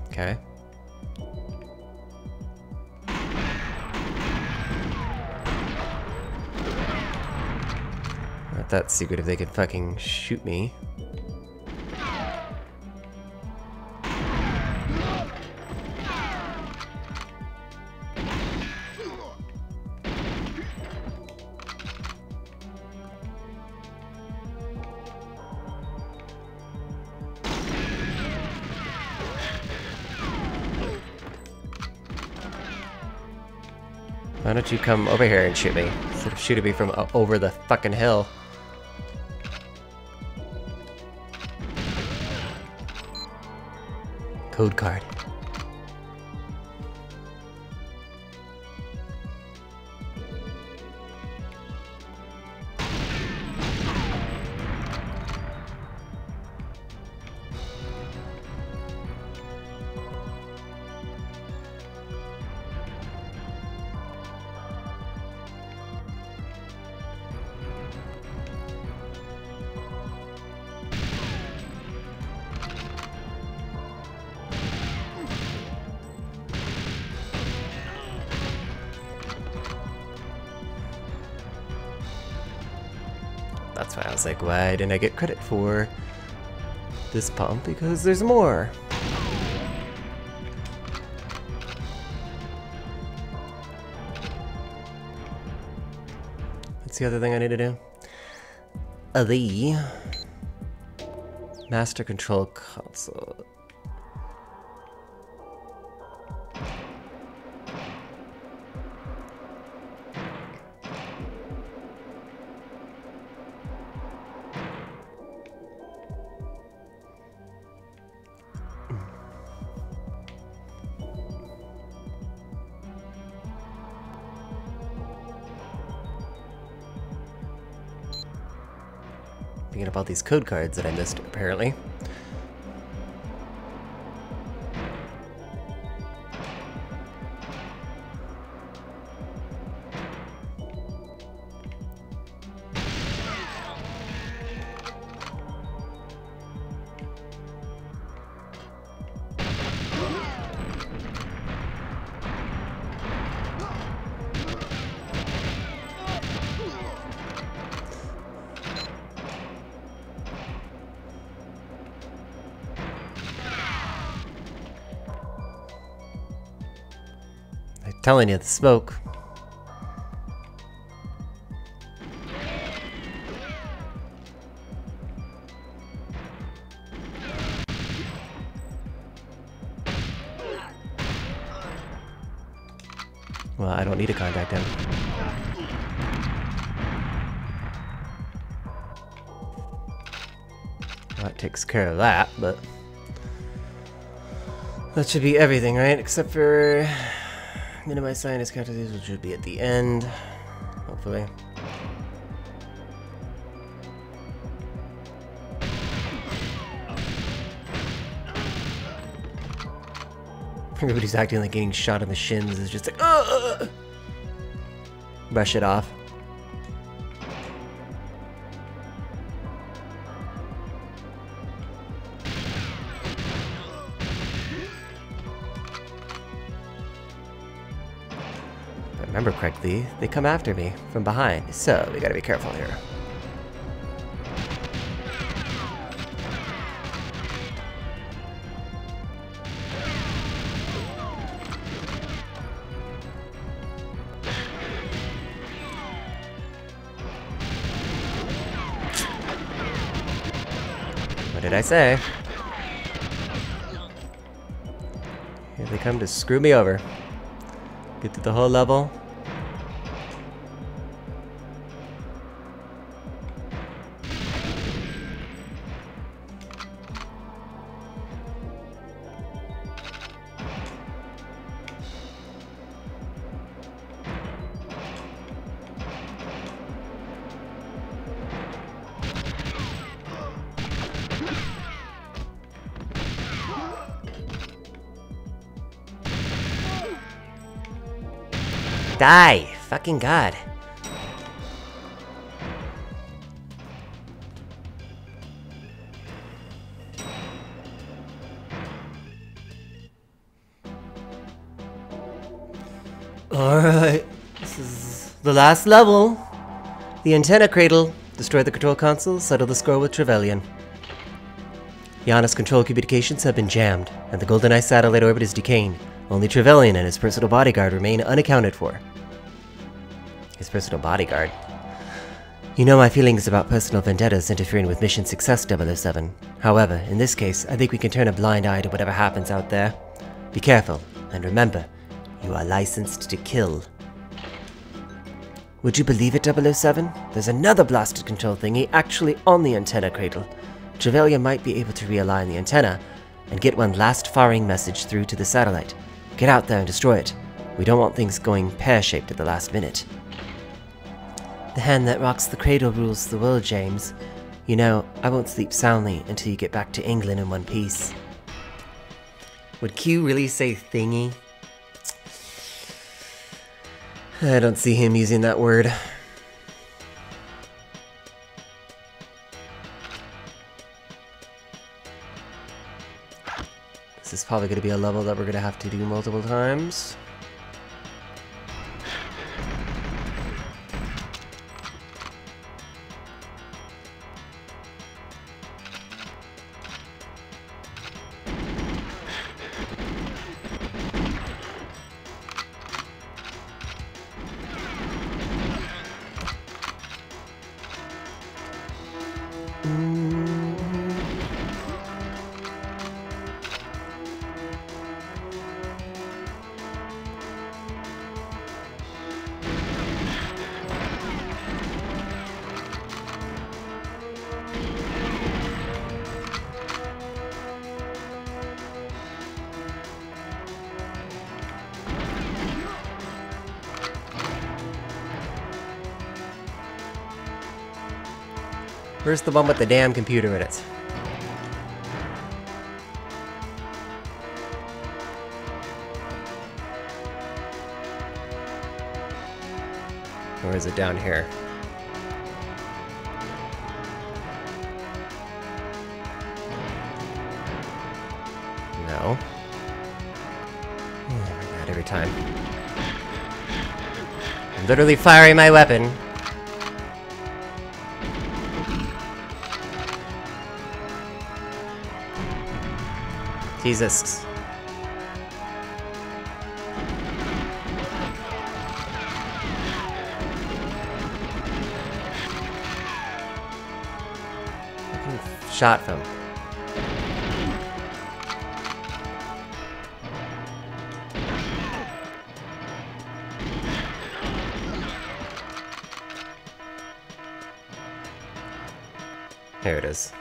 Okay. Not that secret if they could fucking shoot me. Why don't you come over here and shoot me instead of shooting me from over the fucking hill? Code card. That's why I was like, why didn't I get credit for this pump? Because there's more. What's the other thing I need to do? The Master Control Console. Picking up all these code cards that I missed, apparently. I'm telling you, the smoke. Well, I don't need to contact him. Well, that takes care of that, but... that should be everything, right? Except for... minimize scientist counter, which should be at the end. Hopefully. Everybody's acting like getting shot in the shins is just like, ugh! Brush it off. If I remember correctly, they come after me from behind, so we gotta be careful here. What did I say? Here they come to screw me over. Get through the whole level. Die! Fucking God. Alright. This is the last level. The antenna cradle. Destroy the control console, settle the score with Trevelyan. Giannis control communications have been jammed, and the GoldenEye satellite orbit is decaying. Only Trevelyan and his personal bodyguard remain unaccounted for. His personal bodyguard? You know my feelings about personal vendettas interfering with mission success, 007. However, in this case, I think we can turn a blind eye to whatever happens out there. Be careful, and remember, you are licensed to kill. Would you believe it, 007? There's another blasted control thingy actually on the antenna cradle. Trevelyan might be able to realign the antenna and get one last firing message through to the satellite. Get out there and destroy it. We don't want things going pear-shaped at the last minute. The hand that rocks the cradle rules the world, James. You know, I won't sleep soundly until you get back to England in one piece. Would Q really say thingy? I don't see him using that word. This is probably going to be a level that we're going to have to do multiple times. Where's the one with the damn computer in it? Or is it down here? No. Oh, God, every time. I'm literally firing my weapon. Jesus. Shot from. There it is.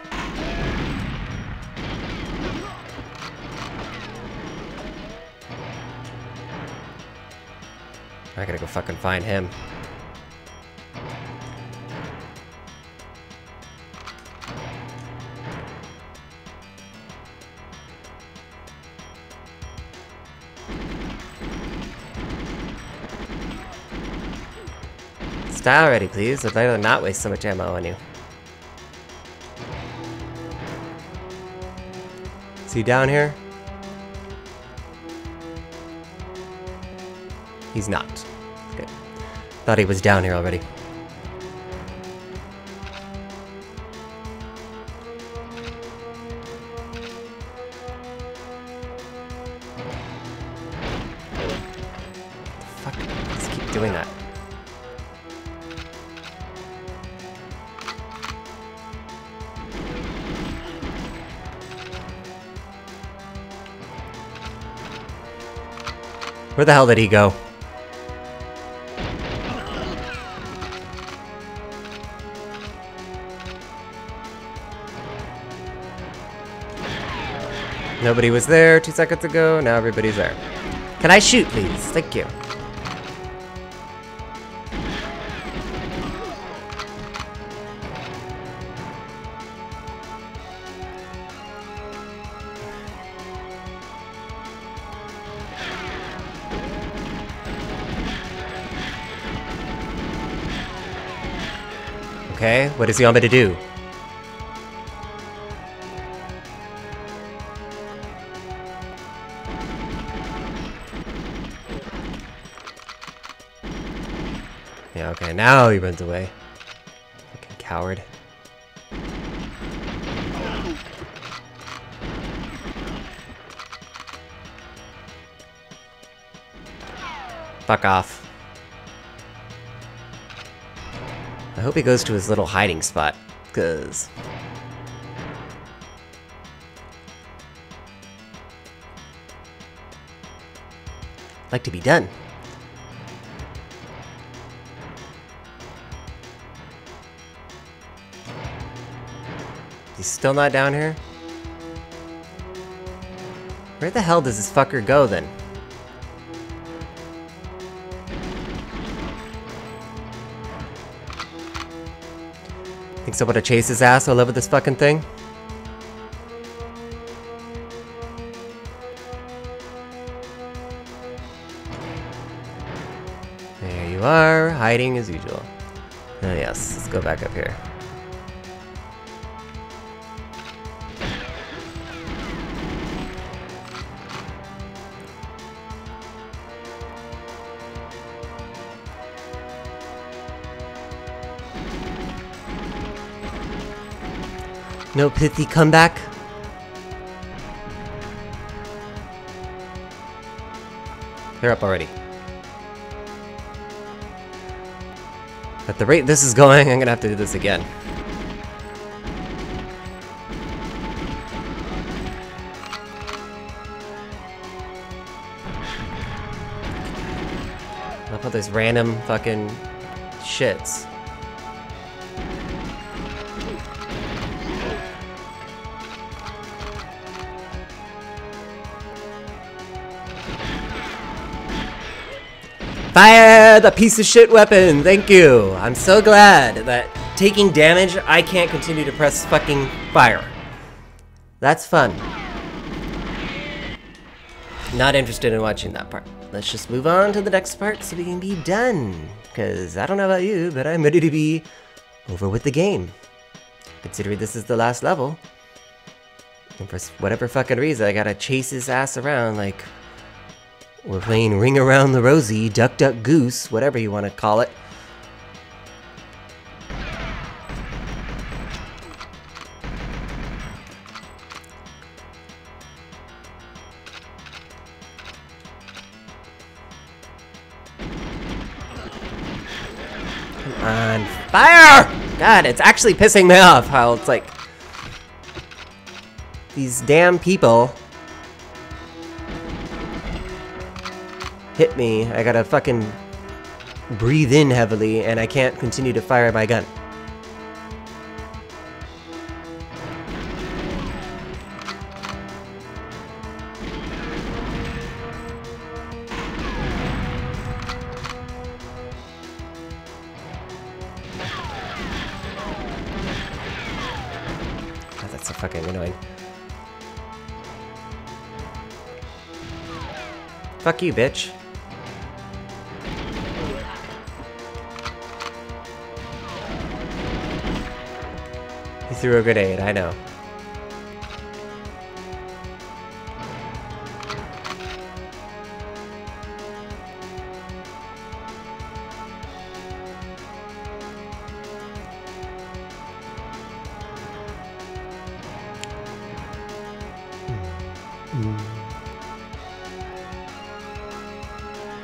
I gotta go fucking find him. Die already, please. I'd rather not waste so much ammo on you. Is he down here? He's not. Okay. Thought he was down here already. Fuck. Let's keep doing that. Where the hell did he go? Nobody was there 2 seconds ago, now everybody's there. Can I shoot, please? Thank you. Okay, what does he want me to do? Yeah, okay, now he runs away. Fucking coward. Fuck off. I hope he goes to his little hiding spot, cause I'd like to be done. He's still not down here? Where the hell does this fucker go then? Think someone to chase his ass all over this fucking thing? There you are, hiding as usual. Oh yes, let's go back up here. No pithy comeback? They're up already. At the rate this is going, I'm gonna have to do this again. I love all those random fucking shits. Fire the piece of shit weapon! Thank you! I'm so glad that taking damage, I can't continue to press fucking fire. That's fun. Not interested in watching that part. Let's just move on to the next part so we can be done. Because I don't know about you, but I'm ready to be over with the game. Considering this is the last level. And for whatever fucking reason, I gotta chase his ass around like... we're playing Ring Around the Rosie, Duck Duck Goose, whatever you want to call it. Come on, fire! God, it's actually pissing me off how it's like... these damn people... hit me, I gotta fucking breathe in heavily, and I can't continue to fire my gun. that's so fucking annoying. Fuck you, bitch. He threw a grenade, I know.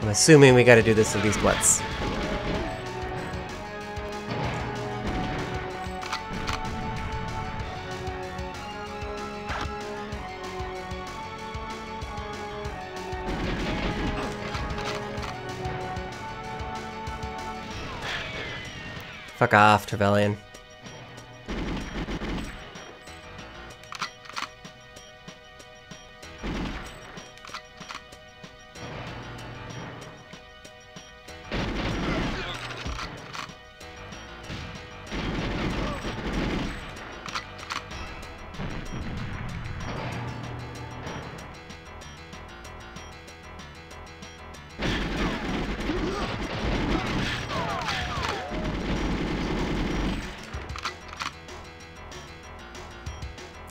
I'm assuming we gotta do this at least once. Fuck off, Trevelyan.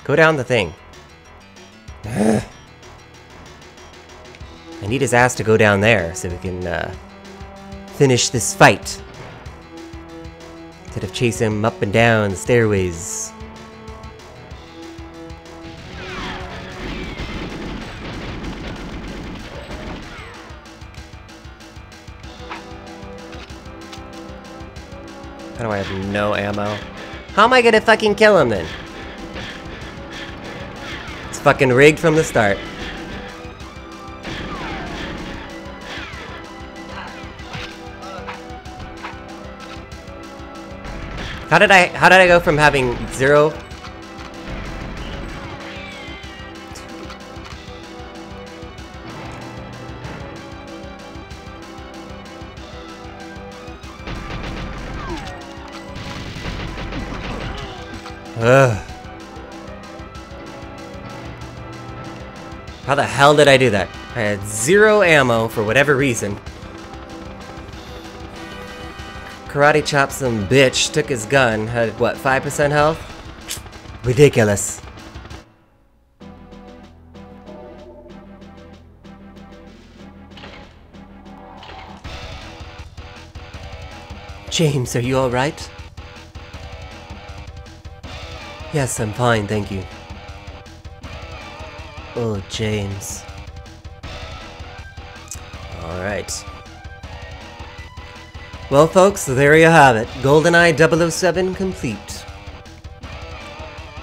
Go down the thing. Ugh. I need his ass to go down there so we can finish this fight. Instead of chase him up and down the stairways. How do I have no ammo? How am I gonna fucking kill him then? Fucking rigged from the start. How did I go from having 0? Ugh. How the hell did I do that? I had 0 ammo for whatever reason. Karate chopped some bitch, took his gun, had what, 5% health? Ridiculous. James, are you alright? Yes, I'm fine, thank you. Oh, James. Alright. Well, folks, there you have it. GoldenEye 007 complete.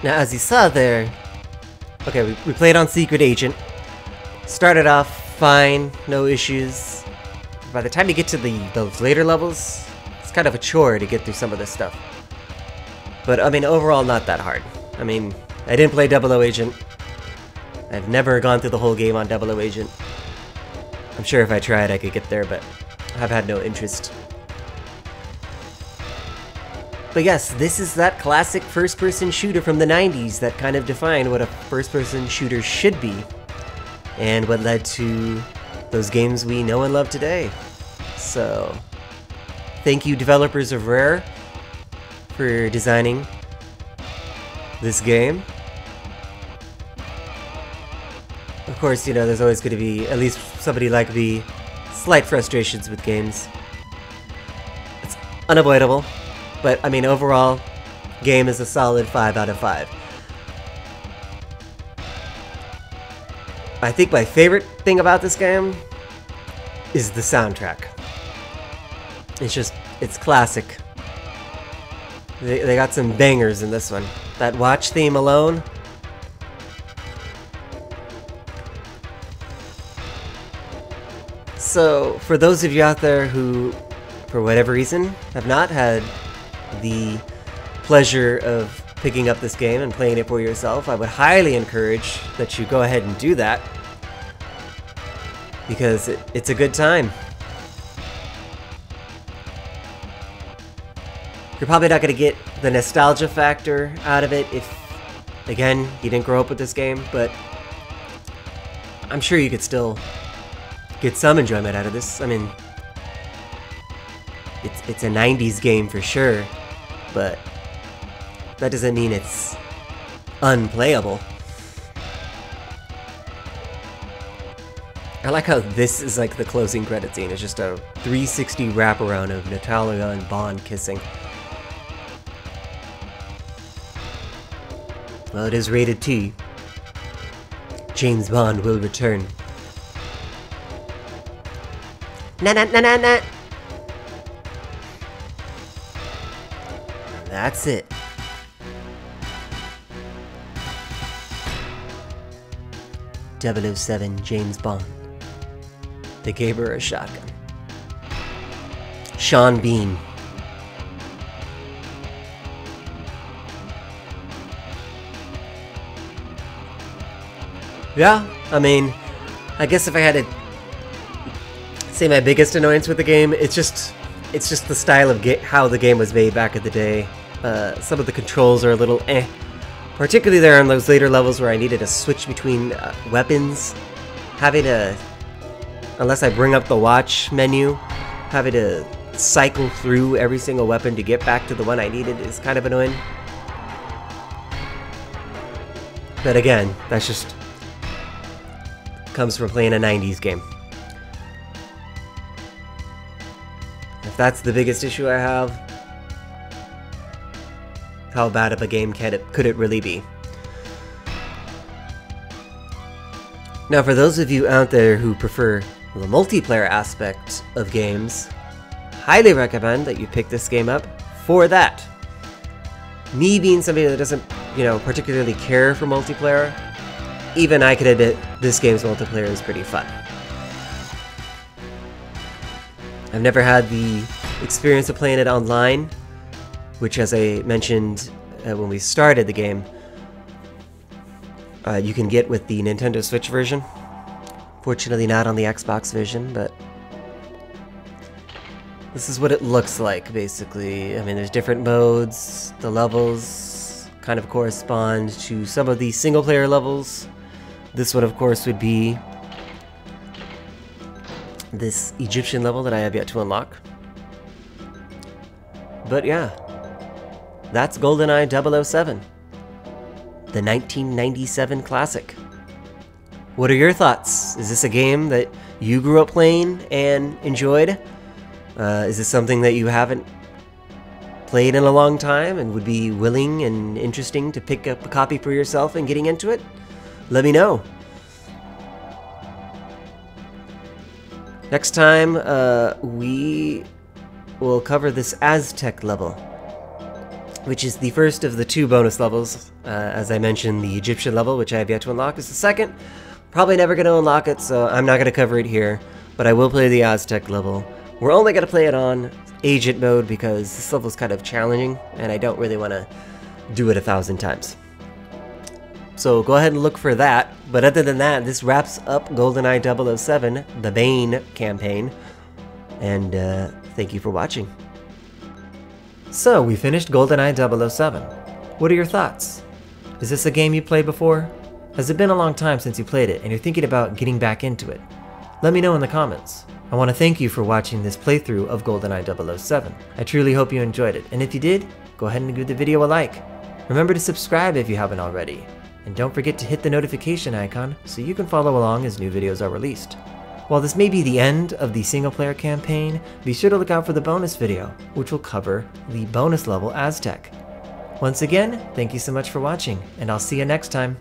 Now, as you saw there... Okay, we played on Secret Agent. Started off fine, no issues. By the time you get to those later levels, it's kind of a chore to get through some of this stuff. But, I mean, overall, not that hard. I mean, I didn't play 00 Agent. I've never gone through the whole game on 00 Agent. I'm sure if I tried I could get there, but I've had no interest. But yes, this is that classic first-person shooter from the 90s that kind of defined what a first-person shooter should be, and what led to those games we know and love today. So, thank you developers of Rare for designing this game. Of course, you know, there's always going to be, at least somebody like me, slight frustrations with games. It's unavoidable, but I mean, overall, game is a solid 5 out of 5. I think my favorite thing about this game is the soundtrack. It's classic. They got some bangers in this one. That watch theme alone. So, for those of you out there who, for whatever reason, have not had the pleasure of picking up this game and playing it for yourself, I would highly encourage that you go ahead and do that. Because it's a good time. You're probably not going to get the nostalgia factor out of it if again, you didn't grow up with this game, but I'm sure you could still get some enjoyment out of this. I mean, it's a 90s game for sure, but that doesn't mean it's unplayable. I like how this is like the closing credit scene. It's just a 360 wraparound of Natalia and Bond kissing. Well, it is rated T. James Bond will return. Na na na na na. That's it. .007 James Bond. They gave her a shotgun. Sean Bean. Yeah, I mean, I guess if I had to say my biggest annoyance with the game, it's just the style of how the game was made back in the day. Some of the controls are a little eh. Particularly there on those later levels where I needed to switch between weapons. Having to, unless I bring up the watch menu, having to cycle through every single weapon to get back to the one I needed is kind of annoying. But again, that's just comes from playing a 90s game. If that's the biggest issue I have, how bad of a game could it really be? Now, for those of you out there who prefer the multiplayer aspect of games, highly recommend that you pick this game up for that. Me being somebody that doesn't, particularly care for multiplayer, even I can admit this game's multiplayer is pretty fun. I've never had the experience of playing it online, which, as I mentioned when we started the game, you can get with the Nintendo Switch version. Fortunately not on the Xbox version, but this is what it looks like, basically. I mean, there's different modes. The levels kind of correspond to some of the single-player levels. This one, of course, would be this Egyptian level that I have yet to unlock. But yeah, that's GoldenEye 007, the 1997 classic. What are your thoughts? Is this a game that you grew up playing and enjoyed? Is this something that you haven't played in a long time and would be willing and interesting to pick up a copy for yourself and getting into it? Let me know. Next time, we will cover this Aztec level, which is the first of the 2 bonus levels. As I mentioned, the Egyptian level, which I have yet to unlock, is the second. Probably never going to unlock it, so I'm not going to cover it here, but I will play the Aztec level. We're only going to play it on Agent mode because this level is kind of challenging, and I don't really want to do it 1,000 times. So go ahead and look for that. But other than that, this wraps up GoldenEye 007, the Bane campaign. And thank you for watching. So we finished GoldenEye 007. What are your thoughts? Is this a game you played before? Has it been a long time since you played it and you're thinking about getting back into it? Let me know in the comments. I want to thank you for watching this playthrough of GoldenEye 007. I truly hope you enjoyed it, and if you did, go ahead and give the video a like. Remember to subscribe if you haven't already. And don't forget to hit the notification icon so you can follow along as new videos are released. While this may be the end of the single-player campaign, be sure to look out for the bonus video, which will cover the bonus level Aztec. Once again, thank you so much for watching, and I'll see you next time.